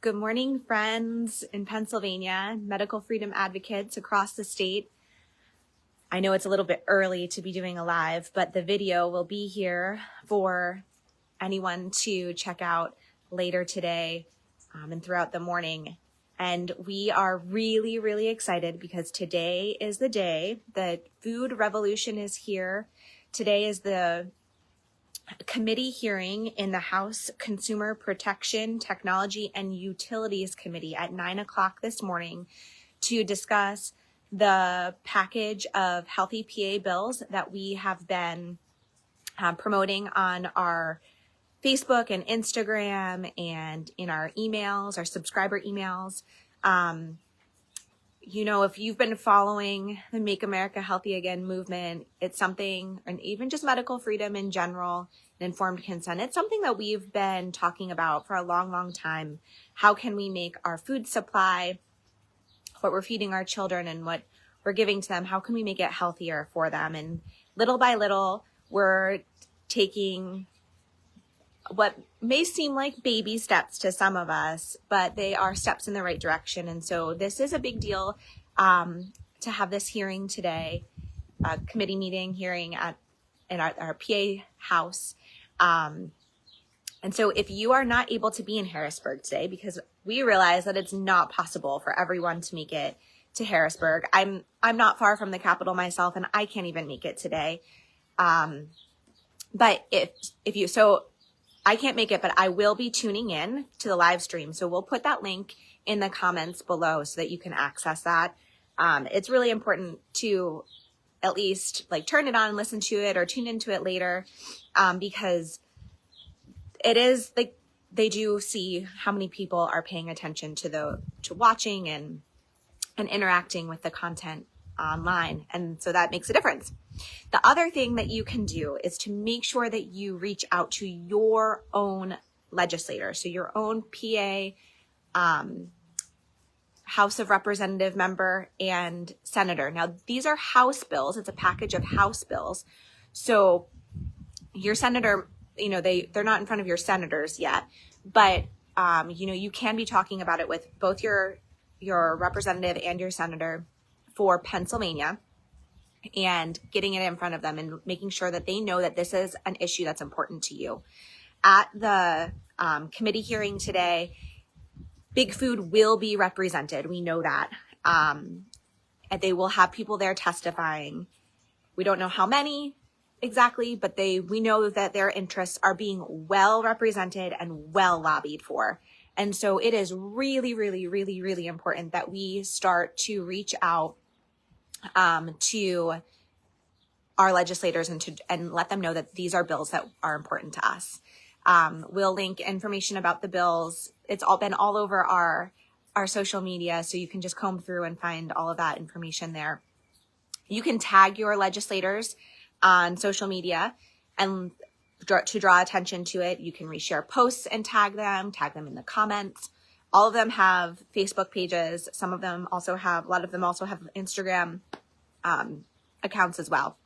Good morning, friends in Pennsylvania, medical freedom advocates across the state. I know it's a little bit early to be doing a live, but the video will be here for anyone to check out later today and throughout the morning. And we are really, really excited because today is the day. The food revolution is here. Today is the committee hearing in the House Consumer Protection, Technology, and Utilities Committee at 9 o'clock this morning to discuss the package of healthy PA bills that we have been promoting on our Facebook and Instagram and in our emails, our subscriber emails. If you've been following the Make America Healthy Again movement, it's something, and even just medical freedom in general, and informed consent, it's something that we've been talking about for a long, long time. How can we make our food supply, what we're feeding our children and what we're giving to them, how can we make it healthier for them? And little by little, we're taking what may seem like baby steps to some of us, but they are steps in the right direction. And so this is a big deal to have this hearing today, a committee meeting hearing in our PA house. And so if you are not able to be in Harrisburg today, because we realize that it's not possible for everyone to make it to Harrisburg. I'm not far from the Capitol myself, and I can't even make it today. But I can't make it, but I will be tuning in to the live stream. So we'll put that link in the comments below so that you can access that. It's really important to at least turn it on and listen to it or tune into it later, because it is they do see how many people are paying attention to watching and interacting with the content online. And so that makes a difference. The other thing that you can do is to make sure that you reach out to your own legislator. So your own PA, House of Representative member and senator. Now, these are House bills. It's a package of House bills. So your senator, they're not in front of your senators yet, but, you can be talking about it with both your representative and your senator for Pennsylvania, and getting it in front of them and making sure that they know that this is an issue that's important to you. At the committee hearing today, Big Food will be represented. We know that. And they will have people there testifying. We don't know how many exactly, but we know that their interests are being well represented and well lobbied for. And so it is really, really, really, really important that we start to reach out to our legislators and let them know that these are bills that are important to us. We'll link information about the bills. It's been all over our social media, so you can just comb through and find all of that information there. You can tag your legislators on social media and to draw attention to it. You can reshare posts and tag them in the comments. All of them have Facebook pages. A lot of them also have Instagram accounts as well.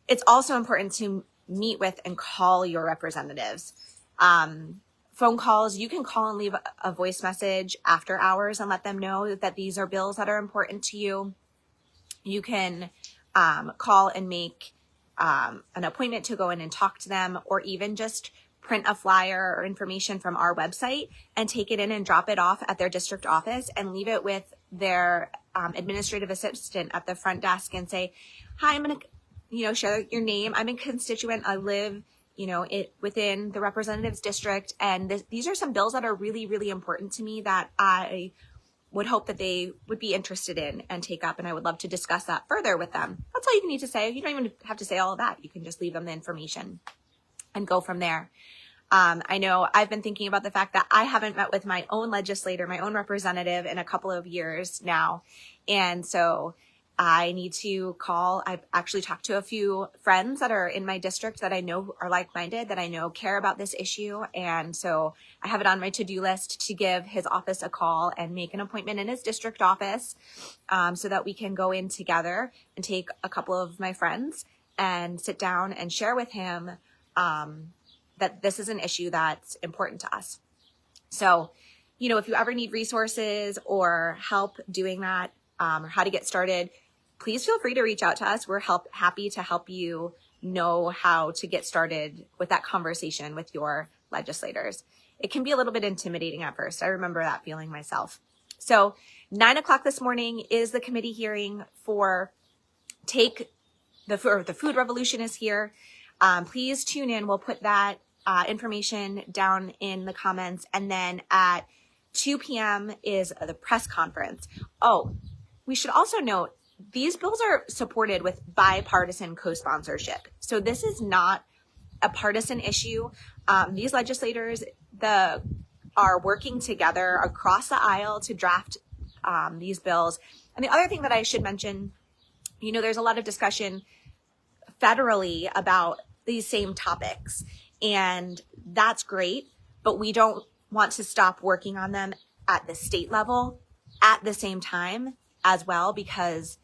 It's also important to meet with and call your representatives. Phone calls, you can call and leave a voice message after hours and let them know that these are bills that are important to you. You can call and make an appointment to go in and talk to them, or even just print a flyer or information from our website and take it in and drop it off at their district office and leave it with their administrative assistant at the front desk and say, hi, I'm going to, share your name. I'm a constituent. I live, within the representative's district. And these are some bills that are really, really important to me that I would hope that they would be interested in and take up. And I would love to discuss that further with them. That's all you need to say. You don't even have to say all of that. You can just leave them the information and go from there. I know I've been thinking about the fact that I haven't met with my own legislator, my own representative in a couple of years now. And so I need to call. I've actually talked to a few friends that are in my district that I know are like-minded, that I know care about this issue. And so I have it on my to-do list to give his office a call and make an appointment in his district office so that we can go in together and take a couple of my friends and sit down and share with him that this is an issue that's important to us. So, if you ever need resources or help doing that, or how to get started, please feel free to reach out to us. We're happy to help you know how to get started with that conversation with your legislators. It can be a little bit intimidating at first. I remember that feeling myself. So 9 o'clock this morning is the committee hearing for the food revolution is here. Please tune in. We'll put that information down in the comments. And then at 2 p.m. is the press conference. Oh, we should also note, these bills are supported with bipartisan co-sponsorship. So this is not a partisan issue. These legislators are working together across the aisle to draft these bills. And the other thing that I should mention, there's a lot of discussion federally about these same topics, and that's great, but we don't want to stop working on them at the state level at the same time as well, because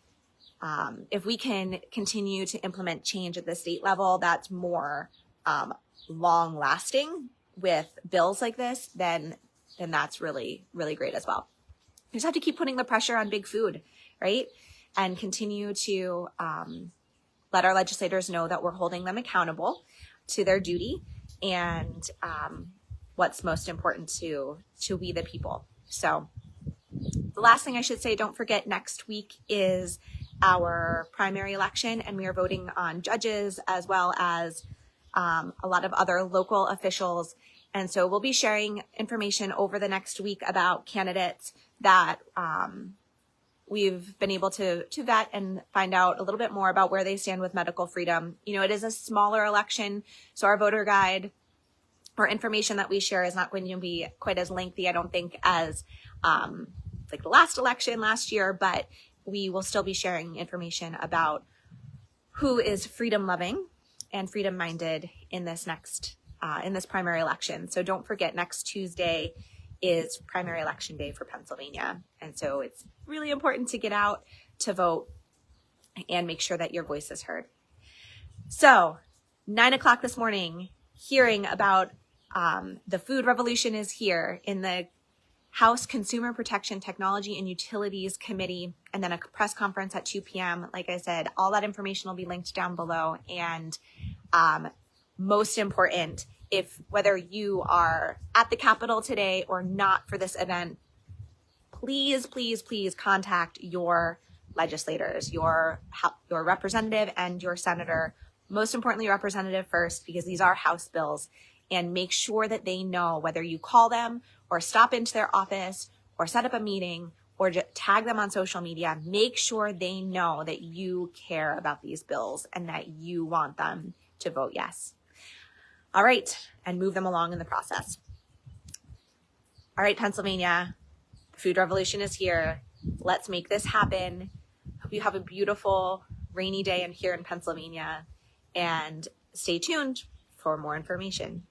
if we can continue to implement change at the state level that's more long lasting with bills like this, then that's really, really great as well. We just have to keep putting the pressure on big food, right? And continue to let our legislators know that we're holding them accountable to their duty and what's most important to we the people. So the last thing I should say, don't forget, next week is our primary election, and we are voting on judges as well as a lot of other local officials. And so we'll be sharing information over the next week about candidates that we've been able to vet and find out a little bit more about where they stand with medical freedom. It is a smaller election, so our voter guide or information that we share is not going to be quite as lengthy, I don't think, as like the last election last year, but we will still be sharing information about who is freedom loving and freedom minded in this primary election. So don't forget, next Tuesday is primary election day for Pennsylvania. And so it's really important to get out to vote and make sure that your voice is heard. So 9 o'clock this morning, hearing about the food revolution is here in the House Consumer Protection Technology and Utilities Committee, and then a press conference at 2 p.m. Like I said, all that information will be linked down below. And most important, whether you are at the Capitol today or not for this event, please, please, please contact your legislators, your representative and your senator. Most importantly, your representative first, because these are House bills, and make sure that they know, whether you call them or stop into their office or set up a meeting or just tag them on social media, make sure they know that you care about these bills and that you want them to vote yes. All right, and move them along in the process. All right, Pennsylvania, the food revolution is here. Let's make this happen. Hope you have a beautiful rainy day here in Pennsylvania, and stay tuned for more information.